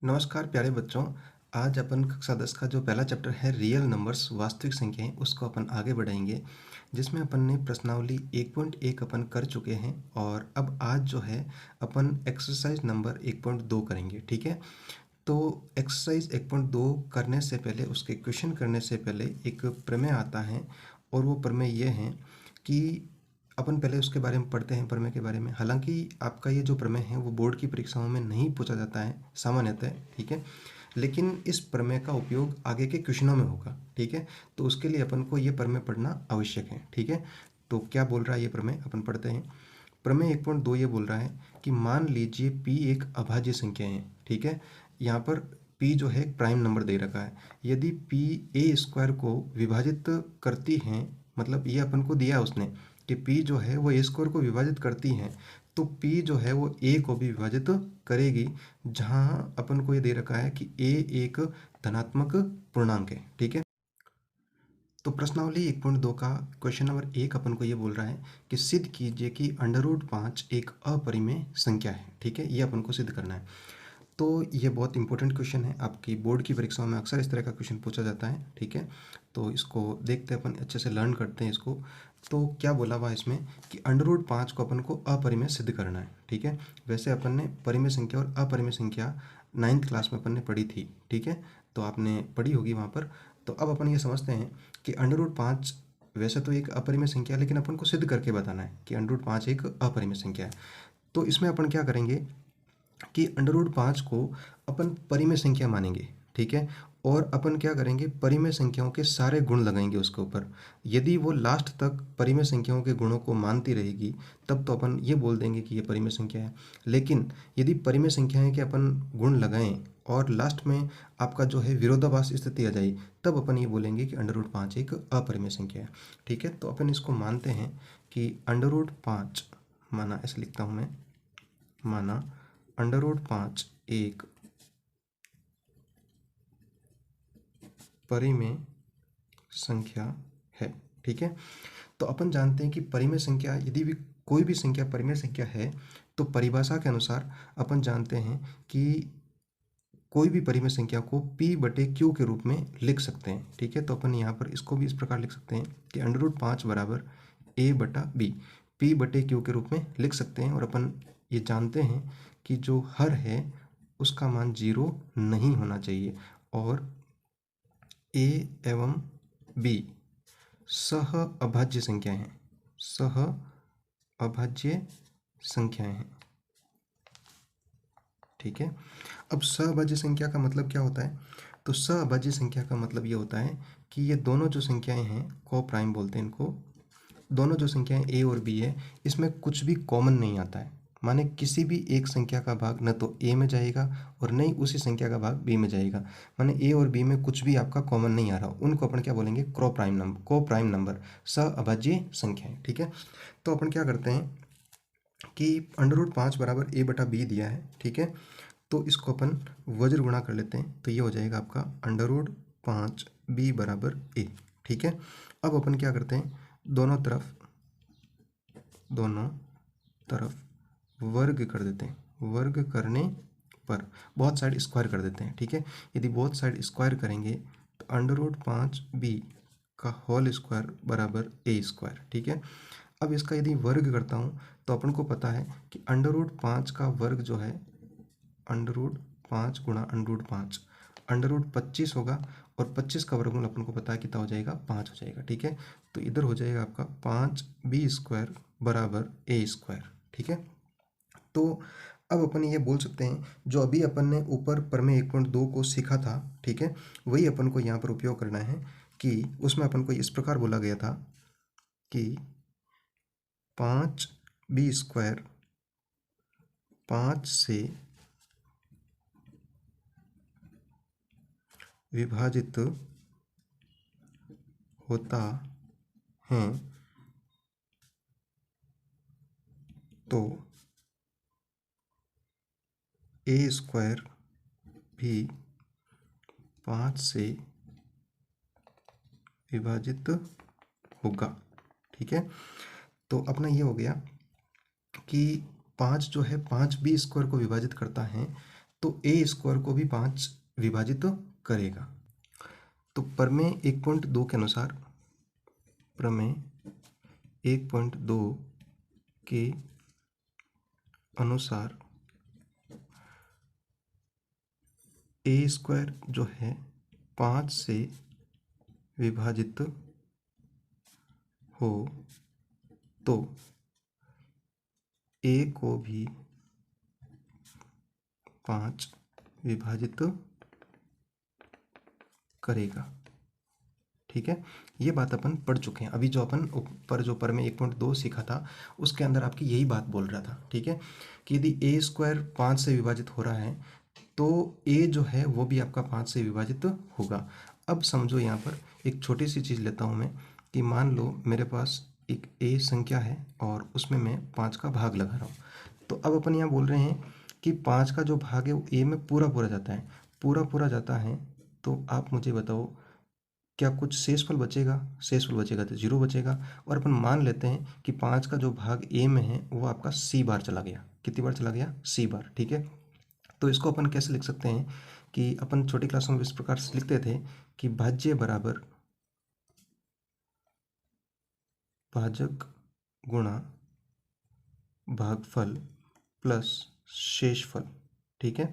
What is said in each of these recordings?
नमस्कार प्यारे बच्चों। आज अपन कक्षा 10 का जो पहला चैप्टर है रियल नंबर्स वास्तविक संख्याएं उसको अपन आगे बढ़ाएंगे, जिसमें अपन ने प्रश्नावली 1.1 अपन कर चुके हैं और अब आज जो है अपन एक्सरसाइज नंबर 1.2 करेंगे। ठीक है, तो एक्सरसाइज 1.2 करने से पहले, उसके क्वेश्चन करने से पहले एक प्रमेय आता है और वो प्रमेय ये है कि अपन पहले उसके बारे में पढ़ते हैं, प्रमेय के बारे में। हालांकि आपका ये जो प्रमेय है वो बोर्ड की परीक्षाओं में नहीं पूछा जाता है सामान्यतः, ठीक है, लेकिन इस प्रमेय का उपयोग आगे के क्वेश्चनों में होगा। ठीक है, तो उसके लिए अपन को ये प्रमेय पढ़ना आवश्यक है। ठीक है, तो क्या बोल रहा है ये प्रमेय, अपन पढ़ते हैं। प्रमेय 1.2 ये बोल रहा है कि मान लीजिए p एक अभाज्य संख्या है। ठीक है, यहाँ पर p जो है एक प्राइम नंबर दे रखा है। यदि p a स्क्वायर को विभाजित करती है, मतलब ये अपन को दिया उसने कि p जो है वो a स्क्वायर को विभाजित करती है, तो p जो है वो a को भी विभाजित करेगी, जहाँ अपन को ये दे रखा है कि a एक धनात्मक पूर्णांक है। ठीक है, तो प्रश्नावली 1.2 का क्वेश्चन नंबर 1 अपन को ये बोल रहा है कि सिद्ध कीजिए कि √5 एक अपरिमेय संख्या है। ठीक है, ये अपन को सिद्ध करना है। तो ये बहुत इंपॉर्टेंट क्वेश्चन है, आपकी बोर्ड की परीक्षाओं में अक्सर इस तरह का क्वेश्चन पूछा जाता है। ठीक है, तो इसको देखते हैं अपन, अच्छे से लर्न करते हैं इसको। तो क्या बोला हुआ है इसमें कि √5 को अपन को अपरिमेय सिद्ध करना है। ठीक है, वैसे अपन ने परिमेय संख्या और अपरिमेय संख्या 9th क्लास में अपन ने पढ़ी थी। ठीक है, तो आपने पढ़ी होगी वहाँ पर। तो अब अपन ये समझते हैं कि √5 वैसे तो एक अपरिमेय संख्या है, लेकिन अपन को सिद्ध करके बताना है कि √5 एक अपरिमेय संख्या है। तो इसमें अपन क्या करेंगे कि √5 को अपन परिमेय संख्या मानेंगे। ठीक है, और अपन क्या करेंगे, परिमेय संख्याओं के सारे गुण लगाएंगे उसके ऊपर। यदि वो लास्ट तक परिमेय संख्याओं के गुणों को मानती रहेगी, तब तो अपन ये बोल देंगे कि ये परिमेय संख्या है। लेकिन यदि परिमेय संख्याएं के अपन गुण लगाएं और लास्ट में आपका जो है विरोधाभास स्थिति आ जाए, तब अपन ये बोलेंगे कि √5 एक अपरिमेय संख्या है। ठीक है, तो अपन इसको मानते हैं कि √5 माना, ऐसे लिखता हूँ मैं, माना √5 एक परिमेय संख्या है। ठीक है, तो अपन जानते हैं कि परिमेय संख्या, यदि भी कोई भी संख्या परिमेय संख्या है, तो परिभाषा के अनुसार अपन जानते हैं कि कोई भी परिमेय संख्या को p/q के रूप में लिख सकते हैं। ठीक है, तो अपन यहाँ पर इसको भी इस प्रकार लिख सकते हैं कि √5 बराबर a/b, p/q के रूप में लिख सकते हैं। और अपन ये जानते हैं कि जो हर है उसका मान 0 नहीं होना चाहिए और a एवं b सह अभाज्य संख्याएं हैं, सह अभाज्य संख्याएं हैं। ठीक है, अब सहअभाज्य संख्या का मतलब क्या होता है, तो सहअभाज्य संख्या का मतलब ये होता है कि ये दोनों जो संख्याएं हैं, को प्राइम बोलते हैं इनको, दोनों जो संख्याएं a और b है, इसमें कुछ भी कॉमन नहीं आता है। माने किसी भी एक संख्या का भाग न तो a में जाएगा और न ही उसी संख्या का भाग b में जाएगा। माने a और b में कुछ भी आपका कॉमन नहीं आ रहा, उनको अपन क्या बोलेंगे, को प्राइम नंबर, सहअभाज्य संख्याएं। ठीक है, तो अपन क्या करते हैं कि √5 बराबर a/b दिया है। ठीक है, तो इसको अपन वज्र गुणा कर लेते हैं, तो ये हो जाएगा आपका √5 b बराबर a। ठीक है, अब अपन क्या करते हैं, दोनों तरफ वर्ग कर देते हैं। वर्ग करने पर बहुत साइड स्क्वायर कर देते हैं। ठीक है, यदि बहुत साइड स्क्वायर करेंगे तो √5 b का होल स्क्वायर बराबर a स्क्वायर। ठीक है, अब इसका यदि वर्ग करता हूँ तो अपन को पता है कि √5 का वर्ग जो है, √5 गुणा √5 √25 होगा, और 25 का वर्गमूल अपन को पता है कितना हो जाएगा, 5 हो जाएगा। ठीक है, तो इधर हो जाएगा आपका 5b स्क्वायर बराबर a स्क्वायर। ठीक है, तो अब अपन ये बोल सकते हैं, जो अभी अपन ने ऊपर प्रमेय 1.2 को सीखा था, ठीक है, वही अपन को यहाँ पर उपयोग करना है कि उसमें अपन को इस प्रकार बोला गया था कि 5b स्क्वायर 5 से विभाजित होता है, तो a स्क्वायर भी 5 से विभाजित होगा। ठीक है, तो अपना ये हो गया कि 5 जो है 5b स्क्वायर को विभाजित करता है, तो ए स्क्वायर को भी 5 विभाजित करेगा। तो प्रमेय 1.2 के अनुसार, प्रमेय 1.2 के अनुसार ए स्क्वायर जो है 5 से विभाजित हो तो ए को भी 5 विभाजित करेगा। ठीक है, ये बात अपन पढ़ चुके हैं। अभी जो अपन ऊपर जो पर में 1.2 सीखा था उसके अंदर आपकी यही बात बोल रहा था। ठीक है, कि यदि ए स्क्वायर 5 से विभाजित हो रहा है तो ए जो है वो भी आपका 5 से विभाजित होगा। अब समझो यहाँ पर एक छोटी सी चीज़ लेता हूँ मैं, कि मान लो मेरे पास एक ए संख्या है और उसमें मैं 5 का भाग लगा रहा हूँ। तो अब अपन यहाँ बोल रहे हैं कि 5 का जो भाग है वो ए में पूरा पूरा जाता है, पूरा पूरा जाता है। तो आप मुझे बताओ क्या कुछ शेषफल बचेगा? शेषफल बचेगा तो 0 बचेगा। और अपन मान लेते हैं कि 5 का जो भाग ए में है वो आपका सी बार चला गया। कितनी बार चला गया? सी बार। ठीक है, तो इसको अपन कैसे लिख सकते हैं कि अपन छोटी क्लासों में इस प्रकार से लिखते थे कि भाज्य बराबर भाजक गुणा भागफल प्लस शेषफल। ठीक है,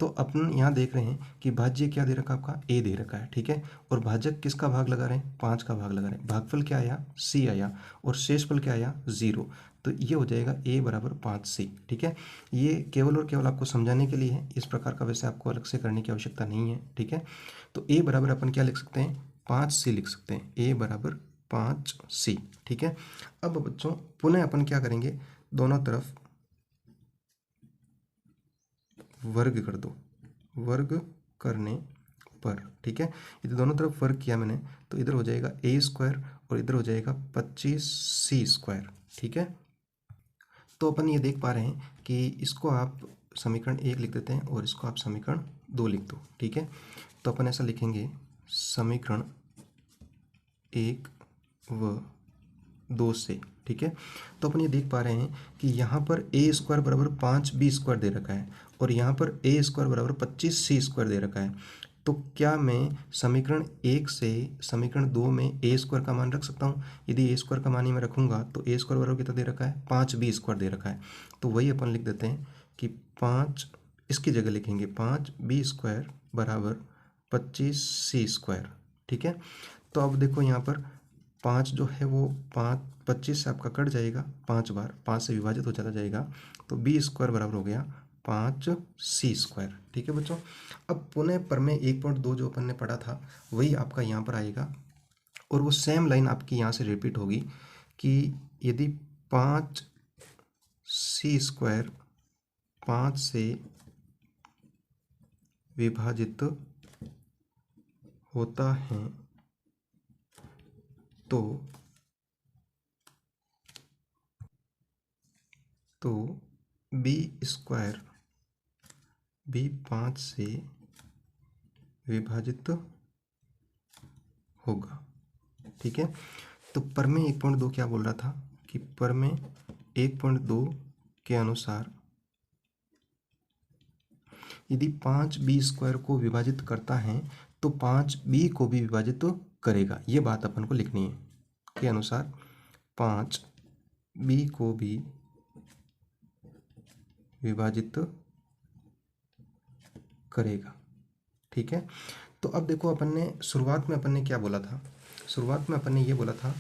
तो अपन यहाँ देख रहे हैं कि भाज्य क्या दे रखा है? आपका ए दे रखा है। ठीक है, और भाजक किसका भाग लगा रहे हैं? 5 का भाग लगा रहे हैं। भागफल क्या आया? सी आया। और शेषफल क्या आया? 0। तो ये हो जाएगा ए बराबर 5c। ठीक है, ये केवल और केवल आपको समझाने के लिए है, इस प्रकार का वैसे आपको अलग से करने की आवश्यकता नहीं है। ठीक है, तो ए बराबर अपन क्या लिख सकते हैं? 5c लिख सकते हैं। ए बराबर 5c। ठीक है, अब बच्चों पुनः अपन क्या करेंगे, दोनों तरफ वर्ग कर दो। वर्ग करने पर, ठीक है, इधर दोनों तरफ वर्ग किया मैंने, तो इधर हो जाएगा ए स्क्वायर और इधर हो जाएगा 25c स्क्वायर। ठीक है, तो अपन ये देख पा रहे हैं कि इसको आप समीकरण 1 लिख देते हैं और इसको आप समीकरण 2 लिख दो। ठीक है, तो अपन ऐसा लिखेंगे, समीकरण 1 व 2 से। ठीक है, तो अपन ये देख पा रहे हैं कि यहाँ पर ए स्क्वायर बराबर 5b स्क्वायर दे रखा है और यहाँ पर ए स्क्वायर बराबर 25c स्क्वायर दे रखा है। तो क्या मैं समीकरण 1 से समीकरण 2 में ए स्क्वायर का मान रख सकता हूँ? यदि ए स्क्वायर का मान ही मैं रखूँगा तो ए स्क्वायर बराबर कितना दे रखा है? 5b स्क्वायर दे रखा है। तो वही अपन लिख देते हैं कि 5, इसकी जगह लिखेंगे 5b स्क्वायर बराबर 25c स्क्वायर। ठीक है, तो अब देखो यहाँ पर 5 जो है वो 25 से आपका कट जाएगा 5 बार, 5 से विभाजित हो चला जाएगा, तो बी स्क्वायर बराबर हो गया 5c स्क्वायर। ठीक है बच्चों, अब पुनः प्रमेय 1.2 जो अपन ने पढ़ा था वही आपका यहाँ पर आएगा और वो सेम लाइन आपकी यहाँ से रिपीट होगी कि यदि 5c स्क्वायर 5 से विभाजित होता है तो बी स्क्वायर भी 5 से विभाजित होगा। ठीक है, तो प्रमेय 1.2 क्या बोल रहा था कि प्रमेय 1.2 के अनुसार यदि 5b स्क्वायर को विभाजित करता है तो 5b को भी विभाजित तो करेगा। ये बात अपन को लिखनी है के अनुसार 5b को भी विभाजित करेगा। ठीक है, तो अब देखो अपन ने शुरुआत में अपन ने क्या बोला था? शुरुआत में अपन ने ये बोला था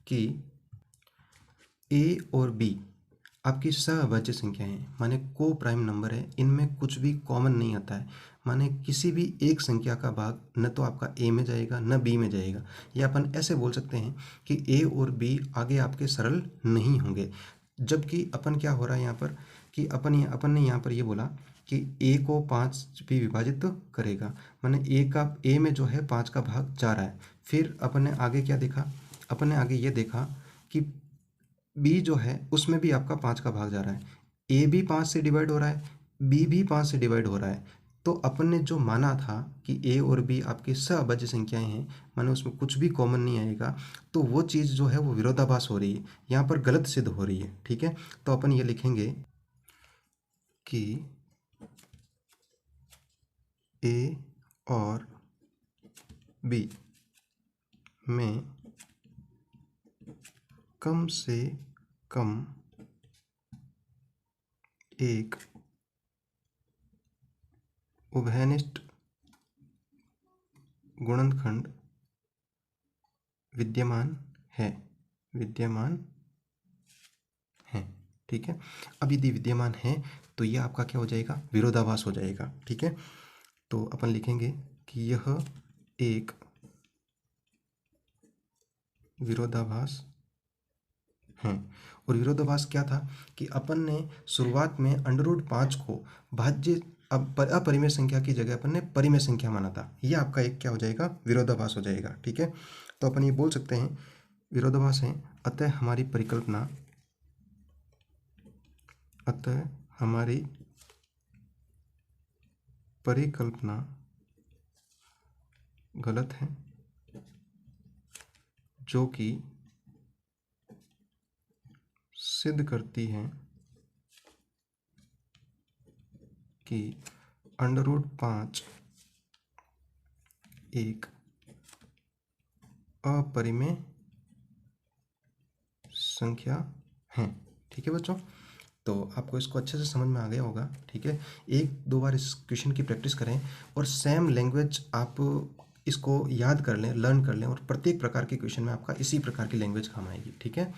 कि a और b आपकी सहअभाज्य संख्या है, माने को प्राइम नंबर है, इनमें कुछ भी कॉमन नहीं आता है। माने किसी भी एक संख्या का भाग न तो आपका a में जाएगा न b में जाएगा। या अपन ऐसे बोल सकते हैं कि a और b आगे आपके सरल नहीं होंगे। जबकि अपन क्या हो रहा है यहाँ पर कि अपन ने यहाँ पर ये बोला कि a को 5 भी विभाजित तो करेगा, माने a में जो है 5 का भाग जा रहा है। फिर अपन ने आगे क्या देखा? अपन ने आगे ये देखा कि b जो है उसमें भी आपका 5 का भाग जा रहा है, a भी 5 से डिवाइड हो रहा है, b भी 5 से डिवाइड हो रहा है। तो अपन ने जो माना था कि a और b आपकी सहअभाज्य संख्याएं हैं, माने उसमें कुछ भी कॉमन नहीं आएगा, तो वो चीज़ जो है वो विरोधाभास हो रही है, यहाँ पर गलत सिद्ध हो रही है। ठीक है, तो अपन ये लिखेंगे कि ए और बी में कम से कम एक उभयनिष्ठ गुणनखंड विद्यमान है। ठीक है। अब यदि विद्यमान है तो यह आपका क्या हो जाएगा, विरोधाभास हो जाएगा। ठीक है, तो अपन लिखेंगे कि यह एक विरोधाभास है। और विरोधाभास क्या था कि अपन ने शुरुआत में √5 को भाज्य अपरिमेय संख्या की जगह अपन ने परिमेय संख्या माना था। यह आपका एक क्या हो जाएगा, विरोधाभास हो जाएगा। ठीक है, तो अपन ये बोल सकते हैं विरोधाभास है। अतः हमारी परिकल्पना गलत है, जो कि सिद्ध करती है कि √5 एक अपरिमेय संख्या है। ठीक है बच्चों, तो आपको इसको अच्छे से समझ में आ गया होगा। ठीक है, एक दो बार इस क्वेश्चन की प्रैक्टिस करें और सेम लैंग्वेज आप इसको याद कर लें, लर्न कर लें, और प्रत्येक प्रकार के क्वेश्चन में आपका इसी प्रकार की लैंग्वेज काम आएगी। ठीक है।